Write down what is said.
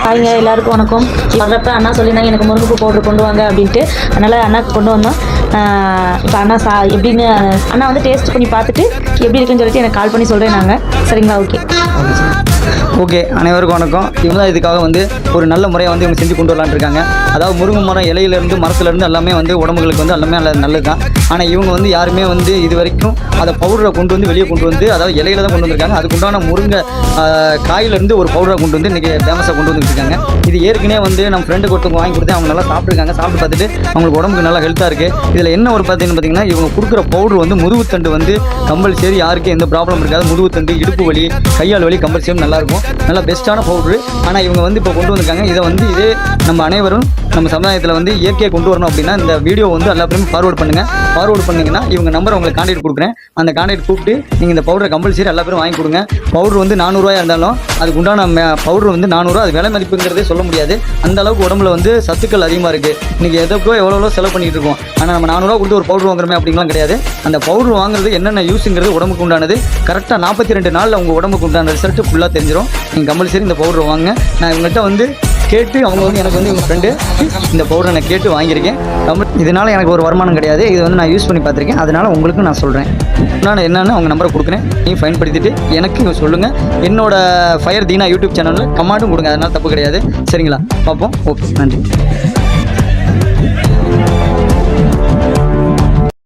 ஹாய்ங்க, எல்லாருக்கும் வணக்கம். வர்றப்ப அண்ணா சொல்லியிருந்தாங்க எனக்கு முருங்கைப்பூ பவுடர் கொண்டு வாங்க அப்படின்ட்டு. அதனால் அண்ணாக்கு கொண்டு வந்தோம். இப்போ அண்ணா எப்படின்னு அண்ணா வந்து டேஸ்ட் பண்ணி பார்த்துட்டு எப்படி இருக்குன்னு சொல்லிட்டு எனக்கு கால் பண்ணி சொல்கிறேன் நாங்கள். சரிங்களா? ஓகே, அனைவருக்கும் வணக்கம். இவங்க தான் இதுக்காக வந்து ஒரு நல்ல முறையை வந்து இவங்க செஞ்சு கொண்டு வரலான்னு இருக்காங்க. அதாவது முருங்கை மரம் இலையிலேருந்து மரத்துலேருந்து எல்லாமே வந்து உடம்புகளுக்கு வந்து எல்லாமே நல்லது தான். ஆனால் இவங்க வந்து யாருமே வந்து இது வரைக்கும் அதை பவுடரை கொண்டு வந்து வெளியே கொண்டு வந்து, அதாவது இலையில தான் கொண்டு வந்திருக்காங்க. அதுக்குண்டான முருங்கை காயிலேருந்து ஒரு பவுடரை கொண்டு வந்து இன்றைக்கி ஃபேமஸாக கொண்டு வந்துருக்காங்க. இது ஏற்கனவே வந்து நம்ம ஃப்ரெண்டுக்கு ஒருத்தவங்க வாங்கி கொடுத்து அவங்க நல்லா சாப்பிட்ருக்காங்க. சாப்பிட்டு பார்த்துட்டு அவங்களுக்கு உடம்புக்கு நல்லா ஹெல்த்தாக இருக்குது. இதில் என்ன ஒரு பார்த்தீங்கன்னா இவங்க கொடுக்குற பவுடர் வந்து முதுகுத்தண்டு வந்து கம்பல்சரி, யாருக்கும் எந்த ப்ராப்ளம் இருக்காது. முதுகுத்தண்டு, இடுப்பு வலி, கையால் வலி கம்பல்சரி நல்லாயிருக்கும். நல்லா பெஸ்ட்டான பவுட்ரு. ஆனால் இவங்க வந்து இப்போ கொண்டு வந்திருக்காங்க. இதை வந்து இதே நம்ம அனைவரும் நம்ம சமுதாயத்தில் வந்து இயற்கையை கொண்டு வரணும் அப்படின்னா இந்த வீடியோ வந்து எல்லாருமே ஃபார்வர்ட் பண்ணுங்கள். ஃபார்வர்ட் பண்ணிங்கன்னா இவங்க நம்பர் உங்களுக்கு கான்டாக்ட் கொடுக்குறேன். அந்த கான்டாக்ட் கூப்பிட்டு நீங்கள் இந்த பவுடரை கம்பல்சரி எல்லா பேரும் வாங்கி கொடுங்க. பவுடர் வந்து 400 ரூபாயா இருந்தாலும் அதுக்கு உண்டான பவுடர் வந்து 400 அது விலை மதிப்புங்கிறதே சொல்ல முடியாது. அந்த அளவுக்கு உடம்புல வந்து சத்துக்கள் அதிகமாக இருக்குது. இன்றைக்கி எதற்கோ எவ்வளோ செலவு பண்ணிகிட்டு இருக்கோம். ஆனால் நம்ம 400 ரூபா கொடுத்து ஒரு பவுடர் வாங்குறோமே அப்படிங்கலாம் கிடையாது. அந்த பவுடர் வாங்குறது என்னென்ன யூஸுங்கிறது உடம்புக்கு உண்டானது. கரெக்டாக 42 நாளில் உங்கள் உடம்புக்கு உண்டான ரிசல்ட்டு ஃபுல்லாக தெரிஞ்சிடும். நீங்கள் கம்பல்சரி இந்த பவுடர் வாங்க. நான் இவங்கள்ட்ட வந்து கேட்டு அவங்க வந்து எனக்கு வந்து எங்கள் ஃப்ரெண்டு இந்த பவுடரை நான் கேட்டு வாங்கியிருக்கேன். இதனால் எனக்கு ஒரு வருமானம் கிடையாது. இது வந்து நான் யூஸ் பண்ணி பார்த்துருக்கேன். அதனால் உங்களுக்கு நான் சொல்கிறேன். நான் என்னென்னு அவங்க நம்பரை கொடுக்குறேன். நீங்கள் பயன்படுத்திட்டு எனக்கு சொல்லுங்கள். என்னோட ஃபயர் தீனா யூடியூப் சேனலில் கமெண்ட்டும் கொடுங்க. அதனால் தப்பு கிடையாது. சரிங்களா? பார்ப்போம். ஓகே, நன்றி.